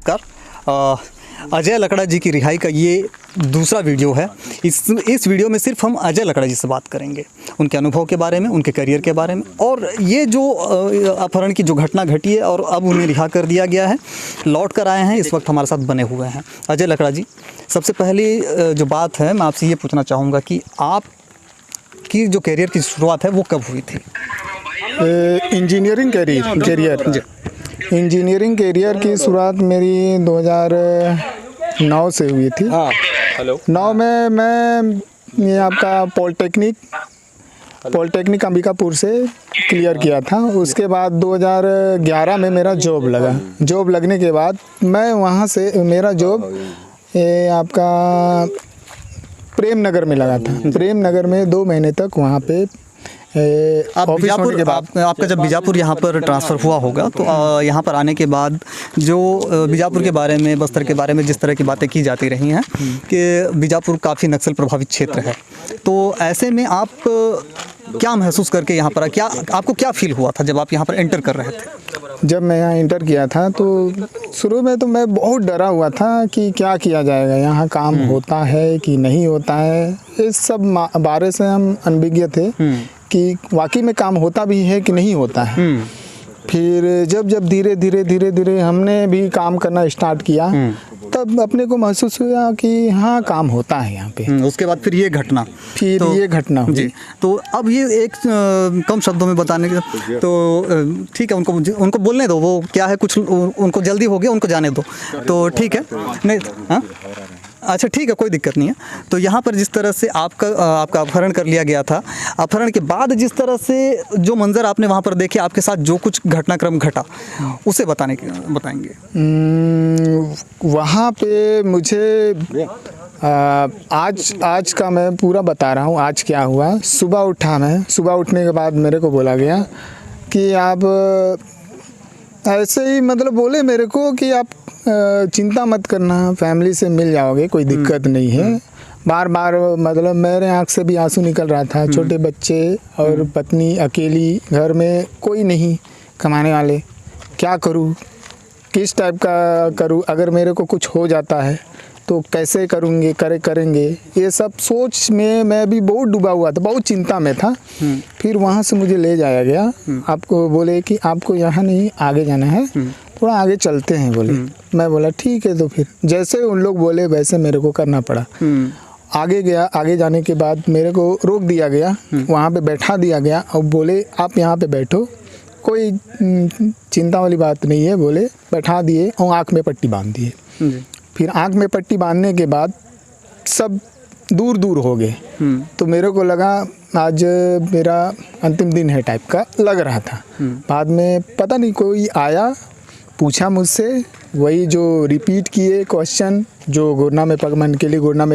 नमस्कार। अजय लकड़ा जी की रिहाई का ये दूसरा वीडियो है। इस वीडियो में सिर्फ हम अजय लकड़ा जी से बात करेंगे, उनके अनुभव के बारे में, उनके करियर के बारे में, और ये जो अपहरण की जो घटना घटी है और अब उन्हें रिहा कर दिया गया है, लौट कर आए हैं, इस वक्त हमारे साथ बने हुए हैं। अजय लकड़ा जी, सबसे पहली जो बात है मैं आपसे ये पूछना चाहूँगा कि आप की जो करियर की शुरुआत है वो कब हुई थी? इंजीनियरिंग करियर की शुरुआत मेरी 2009 से हुई थी। हेलो 9 में मैं ये आपका पॉलिटेक्निक अंबिकापुर से क्लियर किया था। उसके बाद 2011 में मेरा जॉब लगा। जॉब लगने के बाद मैं वहाँ से मेरा जॉब ये आपका प्रेम नगर में लगा था। प्रेम नगर में 2 महीने तक वहाँ पे आप बीजापुर, आपका जब बीजापुर यहाँ पर ट्रांसफ़र हुआ होगा तो यहाँ पर आने के बाद जो बीजापुर के बारे में, बस्तर के बारे में जिस तरह की बातें की जाती रही हैं कि बीजापुर काफ़ी नक्सल प्रभावित क्षेत्र है, तो ऐसे में आप क्या महसूस करके यहाँ पर क्या आपको क्या फील हुआ था जब आप यहाँ पर एंटर कर रहे थे? जब मैं यहाँ इंटर किया था तो शुरू में तो मैं बहुत डरा हुआ था कि क्या किया जाएगा, यहाँ काम होता है कि नहीं होता है। इस सब बारे से हम अनभिज्ञ थे कि वाकई में काम होता भी है कि नहीं होता है। फिर जब धीरे हमने भी काम करना स्टार्ट किया तब अपने को महसूस हुआ कि हाँ काम होता है यहाँ पे। उसके बाद फिर ये घटना हुई। जी, तो अब ये एक कम शब्दों में बताने के तो ठीक है, उनको बोलने दो, वो क्या है, कुछ उनको जल्दी हो गया, उनको जाने दो, तो ठीक है। नहीं, हाँ अच्छा ठीक है, कोई दिक्कत नहीं है। तो यहाँ पर जिस तरह से आपका अपहरण कर लिया गया था, अपहरण के बाद जिस तरह से जो मंजर आपने वहाँ पर देखे, आपके साथ जो कुछ घटनाक्रम घटा, उसे बताएंगे। वहाँ पे मुझे आज का मैं पूरा बता रहा हूँ। आज क्या हुआ, सुबह उठने के बाद मेरे को बोला गया कि आप ऐसे ही मतलब बोले मेरे को कि आप चिंता मत करना, फैमिली से मिल जाओगे, कोई दिक्कत नहीं है। बार मतलब मेरे आँख से भी आंसू निकल रहा था। छोटे बच्चे और पत्नी अकेली, घर में कोई नहीं कमाने वाले, क्या करूँ, किस टाइप का करूँ, अगर मेरे को कुछ हो जाता है तो कैसे करेंगे, ये सब सोच में मैं भी बहुत डूबा हुआ था, बहुत चिंता में था। फिर वहाँ से मुझे ले जाया गया। आपको बोले कि आपको यहाँ नहीं आगे जाना है, थोड़ा आगे चलते हैं बोले। मैं बोला ठीक है। तो फिर जैसे उन लोग बोले वैसे मेरे को करना पड़ा। आगे गया, आगे जाने के बाद मेरे को रोक दिया गया, वहाँ पे बैठा दिया गया और बोले आप यहाँ पे बैठो, कोई चिंता वाली बात नहीं है, बोले बैठा दिए और आँख में पट्टी बांध दिए। फिर आँख में पट्टी बांधने के बाद सब दूर हो गए। तो मेरे को लगा आज मेरा अंतिम दिन है टाइप का लग रहा था। बाद में पता नहीं कोई आया, पूछा मुझसे, वही जो रिपीट किए क्वेश्चन जो गुरना में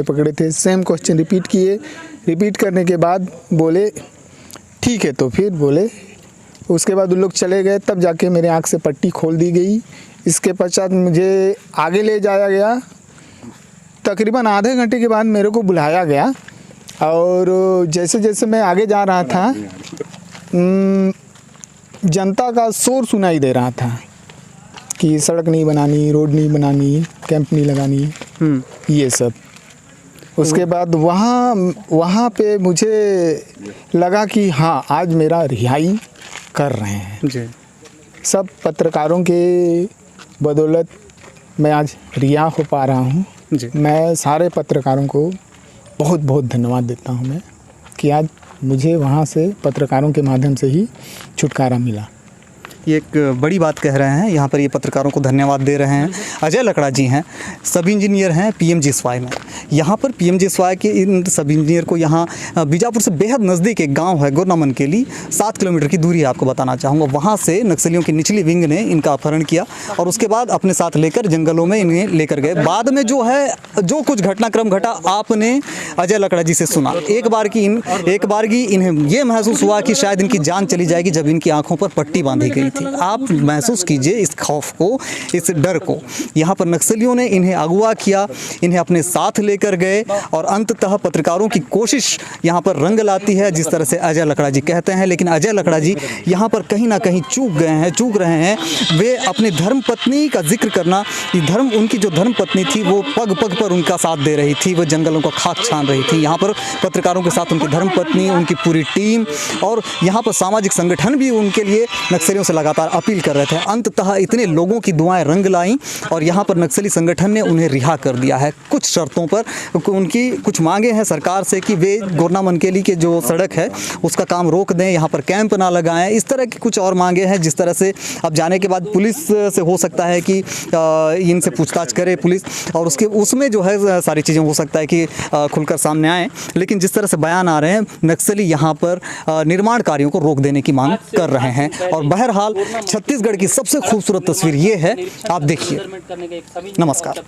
पकड़े थे, सेम क्वेश्चन रिपीट किए। रिपीट करने के बाद बोले ठीक है। तो फिर बोले, उसके बाद उन लोग चले गए, तब जाके मेरे आँख से पट्टी खोल दी गई। इसके पश्चात मुझे आगे ले जाया गया। तकरीबन आधे घंटे के बाद मेरे को बुलाया गया और जैसे मैं आगे जा रहा था, जनता का शोर सुनाई दे रहा था कि सड़क नहीं बनानी, रोड नहीं बनानी, कैंप नहीं लगानी, ये सब। उसके बाद वहाँ पे मुझे लगा कि हाँ आज मेरा रिहाई कर रहे हैं जी। सब पत्रकारों के बदौलत मैं आज रिहा हो पा रहा हूँ। मैं सारे पत्रकारों को बहुत धन्यवाद देता हूँ मैं कि आज मुझे वहाँ से पत्रकारों के माध्यम से ही छुटकारा मिला। ये एक बड़ी बात कह रहे हैं, यहाँ पर ये पत्रकारों को धन्यवाद दे रहे हैं। अजय लकड़ा जी हैं, सब इंजीनियर हैं PMGSY में। यहाँ पर PMGSY के इन सब इंजीनियर को यहाँ बीजापुर से बेहद नज़दीक एक गांव है गुरनामन के लिए, 7 किलोमीटर की दूरी है, आपको बताना चाहूँगा। वहाँ से नक्सलियों की निचली विंग ने इनका अपहरण किया और उसके बाद अपने साथ लेकर जंगलों में इन्हें लेकर गए। बाद में जो कुछ घटनाक्रम घटा आपने अजय लकड़ा जी से सुना। एक बार की इन्हें ये महसूस हुआ कि शायद इनकी जान चली जाएगी जब इनकी आँखों पर पट्टी बांधी गई। थी। आप महसूस कीजिए इस खौफ को, इस डर को। यहाँ पर नक्सलियों ने इन्हें अगवा किया, इन्हें अपने साथ लेकर गए और अंततः पत्रकारों की कोशिश यहाँ पर रंग लाती है, जिस तरह से अजय लकड़ा जी कहते हैं। लेकिन अजय लकड़ा जी यहाँ पर कहीं ना कहीं चूक रहे हैं। वे अपनी धर्म पत्नी का जिक्र करना, उनकी जो धर्म पत्नी थी वो पग पग पर उनका साथ दे रही थी, वो जंगलों का खाक छान रही थी। यहाँ पर पत्रकारों के साथ उनकी धर्म पत्नी, उनकी पूरी टीम और यहाँ पर सामाजिक संगठन भी उनके लिए नक्सलियों से लगातार अपील कर रहे थे। अंततः इतने लोगों की दुआएं रंग लाईं और यहाँ पर नक्सली संगठन ने उन्हें रिहा कर दिया है कुछ शर्तों पर। उनकी कुछ मांगे हैं सरकार से कि वे गोरना मनकेली के जो सड़क है उसका काम रोक दें, यहाँ पर कैंप ना लगाएं, इस तरह की कुछ और मांगे हैं। जिस तरह से अब जाने के बाद पुलिस से हो सकता है कि इनसे पूछताछ करे पुलिस और उसमें जो है सारी चीज़ें हो सकता है कि खुलकर सामने आए। लेकिन जिस तरह से बयान आ रहे हैं, नक्सली यहाँ पर निर्माण कार्यों को रोक देने की मांग कर रहे हैं। और बहरहाल छत्तीसगढ़ की सबसे खूबसूरत तस्वीर ये है, आप देखिए। नमस्कार।